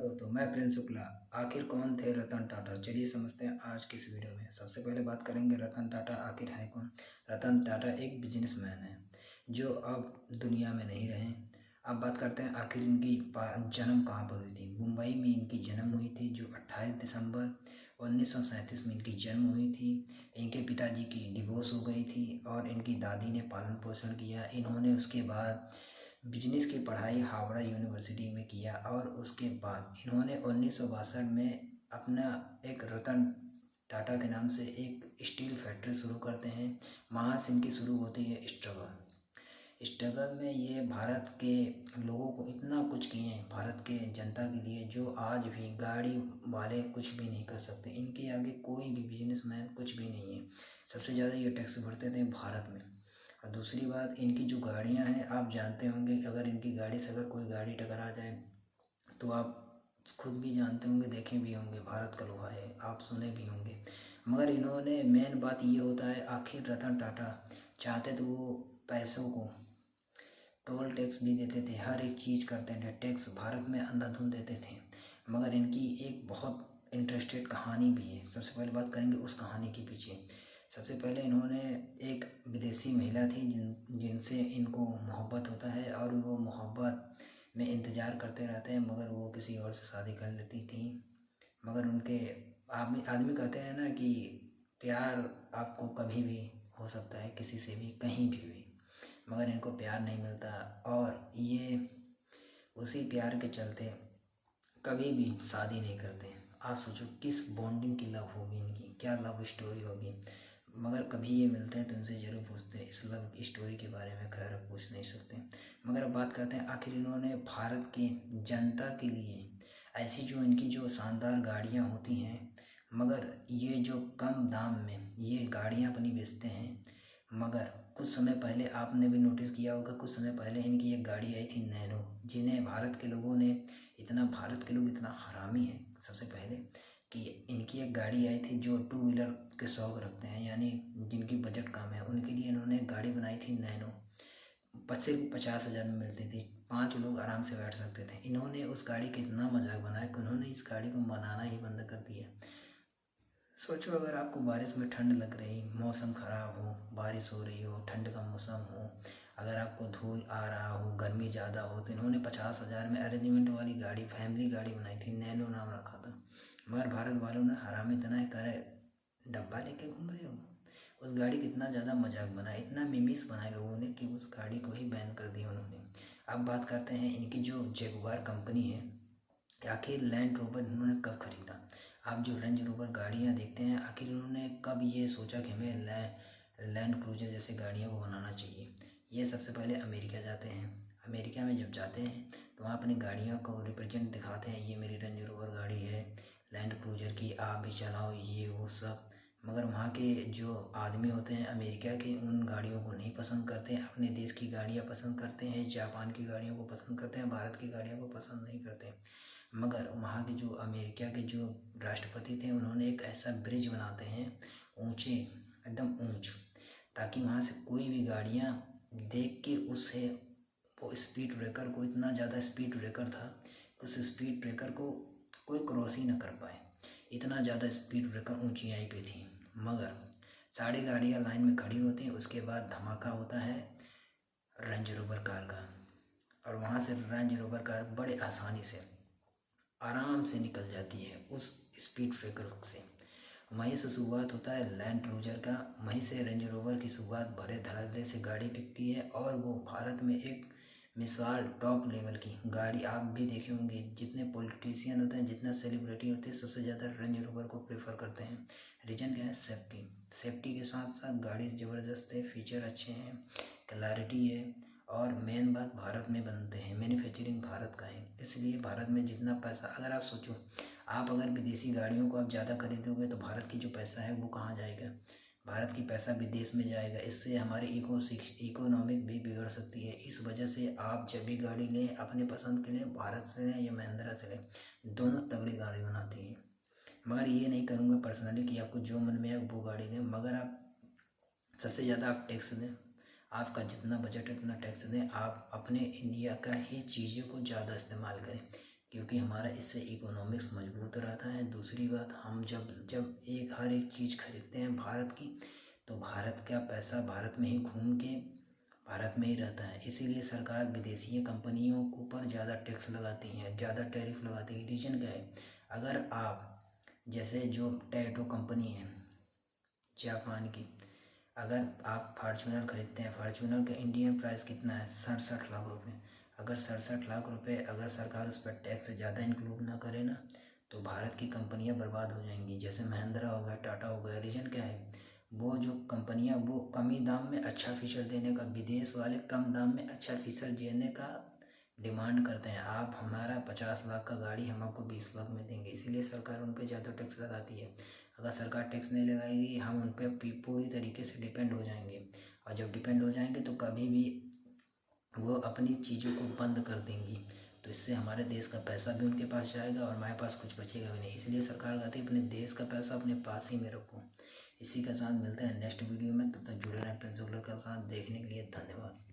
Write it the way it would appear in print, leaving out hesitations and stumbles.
दोस्तों, मैं प्रिंस शुक्ला। आखिर कौन थे रतन टाटा? चलिए समझते हैं आज की इस वीडियो में। सबसे पहले बात करेंगे रतन टाटा आखिर है कौन। रतन टाटा एक बिजनेसमैन है जो अब दुनिया में नहीं रहे। अब बात करते हैं आखिर इनकी जन्म कहाँ पर हुई थी। मुंबई में इनकी जन्म हुई थी, जो 28 दिसंबर 1937 में इनकी जन्म हुई थी। इनके पिताजी की डिवोर्स हो गई थी और इनकी दादी ने पालन पोषण किया। इन्होंने उसके बाद बिजनेस की पढ़ाई हावड़ा यूनिवर्सिटी में किया और उसके बाद इन्होंने 1962 में अपना एक रतन टाटा के नाम से एक स्टील फैक्ट्री शुरू करते हैं। वहाँ से इनकी शुरू होती है स्ट्रगल में ये भारत के लोगों को इतना कुछ किए हैं, भारत के जनता के लिए, जो आज भी गाड़ी वाले कुछ भी नहीं कर सकते। इनके आगे कोई भी बिजनेसमैन कुछ भी नहीं है। सबसे ज़्यादा ये टैक्स भरते थे भारत में। और दूसरी बात, इनकी जो गाड़ियां हैं, आप जानते होंगे, अगर इनकी गाड़ी से अगर कोई गाड़ी टकरा जाए तो आप खुद भी जानते होंगे, देखे भी होंगे, भारत का लोहा है, आप सुने भी होंगे। मगर इन्होंने मेन बात ये होता है, आखिर रतन टाटा चाहते तो वो पैसों को टोल टैक्स भी देते थे, हर एक चीज़ करते थे, टैक्स भारत में अंधाधुंध देते थे। मगर इनकी एक बहुत इंटरेस्टेड कहानी भी है। सबसे पहले बात करेंगे उस कहानी के पीछे। सबसे पहले इन्होंने एक विदेशी महिला थी जिनसे इनको मोहब्बत होता है और वो मोहब्बत में इंतज़ार करते रहते हैं, मगर वो किसी और से शादी कर लेती थी। मगर उनके आदमी कहते हैं ना कि प्यार आपको कभी भी हो सकता है, किसी से भी, कहीं भी। मगर इनको प्यार नहीं मिलता और ये उसी प्यार के चलते कभी भी शादी नहीं करते। आप सोचो किस बॉन्डिंग की लव होगी इनकी, क्या लव स्टोरी होगी। मगर कभी ये मिलते हैं तो इनसे ज़रूर पूछते हैं इस लव स्टोरी के बारे में। खैर पूछ नहीं सकते। मगर अब बात करते हैं आखिर इन्होंने भारत की जनता के लिए ऐसी जो इनकी जो शानदार गाड़ियाँ होती हैं, मगर ये जो कम दाम में ये गाड़ियाँ अपनी बेचते हैं। मगर कुछ समय पहले आपने भी नोटिस किया होगा, कुछ समय पहले इनकी एक गाड़ी आई थी नैनो, जिन्हें भारत के लोगों ने भारत के लोग इतना हरामी हैं सबसे पहले कि इनकी एक गाड़ी आई थी जो टू व्हीलर के शौक रखते हैं, यानी जिनकी बजट कम है, उनके लिए इन्होंने गाड़ी बनाई थी नैनो। 50,000 में मिलती थी, 5 लोग आराम से बैठ सकते थे। इन्होंने उस गाड़ी का इतना मजाक बनाया कि उन्होंने इस गाड़ी को बनाना ही बंद कर दिया। सोचो अगर आपको बारिश में ठंड लग रही, मौसम ख़राब हो, बारिश हो रही हो, ठंड का मौसम हो, अगर आपको धूल आ रहा हो, गर्मी ज़्यादा हो, तो इन्होंने 50,000 में अरेंजमेंट वाली गाड़ी, फैमिली गाड़ी बनाई थी, नैनो नाम रखा था। मगर भारत वालों ने हराम इतना है, करे डब्बा लेके घूम रहे हो। उस गाड़ी का इतना ज़्यादा मजाक बनाया, इतना मिमिस बनाए लोगों ने कि उस गाड़ी को ही बैन कर दिया उन्होंने। अब बात करते हैं इनकी जो जगुआर कंपनी है, आखिर लैंड रोवर इन्होंने कब खरीदा। आप जो रेंज रोवर गाड़ियाँ देखते हैं, आखिर इन्होंने कब ये सोचा कि हमें लैंड क्रूजर जैसे गाड़ियों को बनाना चाहिए। ये सबसे पहले अमेरिका जाते हैं। अमेरिका में जब जाते हैं तो वहाँ अपनी गाड़ियों को रिप्रेजेंट दिखाते हैं, ये मेरी रेंज रोवर गाड़ी है लैंड क्रूजर की, आप भी चलाओ, ये वो सब। मगर वहाँ के जो आदमी होते हैं अमेरिका के, उन गाड़ियों को नहीं पसंद करते हैं, अपने देश की गाड़ियाँ पसंद करते हैं, जापान की गाड़ियों को पसंद करते हैं, भारत की गाड़ियों को पसंद नहीं करते। मगर वहाँ के जो अमेरिका के जो राष्ट्रपति थे, उन्होंने एक ऐसा ब्रिज बनाते हैं ऊंचे, एकदम ऊंच, ताकि वहाँ से कोई भी गाड़ियाँ देख के उसे, वो स्पीड ब्रेकर को, इतना ज़्यादा स्पीड ब्रेकर था उस स्पीड ब्रेकर को कोई क्रॉस ही ना कर पाए, इतना ज़्यादा स्पीड ब्रेकर ऊंचाई पे थी। मगर सारी गाड़ियाँ लाइन में खड़ी होती हैं, उसके बाद धमाका होता है रेंज रोवर कार का, और वहाँ से रेंज रोवर कार बड़े आसानी से आराम से निकल जाती है उस स्पीड ब्रेकर से। वहीं से शुरुआत होता है लैंड क्रूजर का, वहीं से रेंज रोवर की शुरुआत भरे धड़ल्ले से गाड़ी बिकती है और वो भारत में एक मिसाल टॉप लेवल की गाड़ी। आप भी देखे होंगे, जितने पॉलिटिशियन होते हैं, जितना सेलिब्रिटी होते हैं, सबसे ज़्यादा रेंज रोवर को प्रेफर करते हैं। रीज़न क्या है? सेफ्टी के साथ साथ गाड़ी ज़बरदस्त है, फीचर अच्छे हैं, क्लैरिटी है, और मेन बात भारत में बनते हैं, मैन्युफैक्चरिंग भारत का है। इसलिए भारत में जितना पैसा, अगर आप सोचो, आप अगर विदेशी गाड़ियों को आप ज़्यादा खरीदोगे तो भारत की जो पैसा है वो कहाँ जाएगा? भारत की पैसा विदेश में जाएगा। इससे हमारी इकोनॉमिक भी बिगड़ सकती है। इस वजह से आप जब भी गाड़ी लें, अपने पसंद के लें, भारत से लें या महिंद्रा से लें, दोनों तगड़ी गाड़ी बनाती हैं। मगर ये नहीं करूँगा पर्सनली कि आपको जो मन में आए वो गाड़ी लें, मगर आप सबसे ज़्यादा आप टैक्स दें, आपका जितना बजट है उतना टैक्स दें, आप अपने इंडिया का ही चीज़ों को ज़्यादा इस्तेमाल करें। क्योंकि हमारा इससे इकोनॉमिक्स मजबूत रहता है। दूसरी बात, हम जब हर एक चीज़ खरीदते हैं भारत की, तो भारत का पैसा भारत में ही घूम के भारत में ही रहता है। इसीलिए सरकार विदेशी कंपनियों के ऊपर ज़्यादा टैक्स लगाती हैं, ज़्यादा टैरिफ लगाती है। रीजन क्या है? अगर आप जैसे जो टैटो कंपनी है जापान की, अगर आप फार्चूनर खरीदते हैं, फार्चूनर का इंडियन प्राइस कितना है? 67 लाख रुपये। अगर 67 लाख रुपये अगर सरकार उस पर टैक्स ज़्यादा इंक्लूड ना करे ना, तो भारत की कंपनियां बर्बाद हो जाएंगी। जैसे महिंद्रा हो गया, टाटा हो गया। रीज़न क्या है? वो जो कंपनियां वो कम ही दाम में अच्छा फीचर देने का, विदेश वाले कम दाम में अच्छा फीचर देने का डिमांड करते हैं। आप हमारा 50 लाख का गाड़ी हम आपको 20 लाख में देंगे, इसीलिए सरकार उन पर ज़्यादा टैक्स लगाती है। अगर सरकार टैक्स नहीं लगाएगी, हम उन पर पूरी तरीके से डिपेंड हो जाएंगे, और जब डिपेंड हो जाएंगे तो कभी भी वो अपनी चीज़ों को बंद कर देंगी। तो इससे हमारे देश का पैसा भी उनके पास जाएगा और हमारे पास कुछ बचेगा भी नहीं। इसलिए सरकार कहती है अपने देश का पैसा अपने पास ही में रखो। इसी के साथ मिलते हैं नेक्स्ट वीडियो में। तब तक जुड़े रहें प्रिंस के साथ। देखने के लिए धन्यवाद।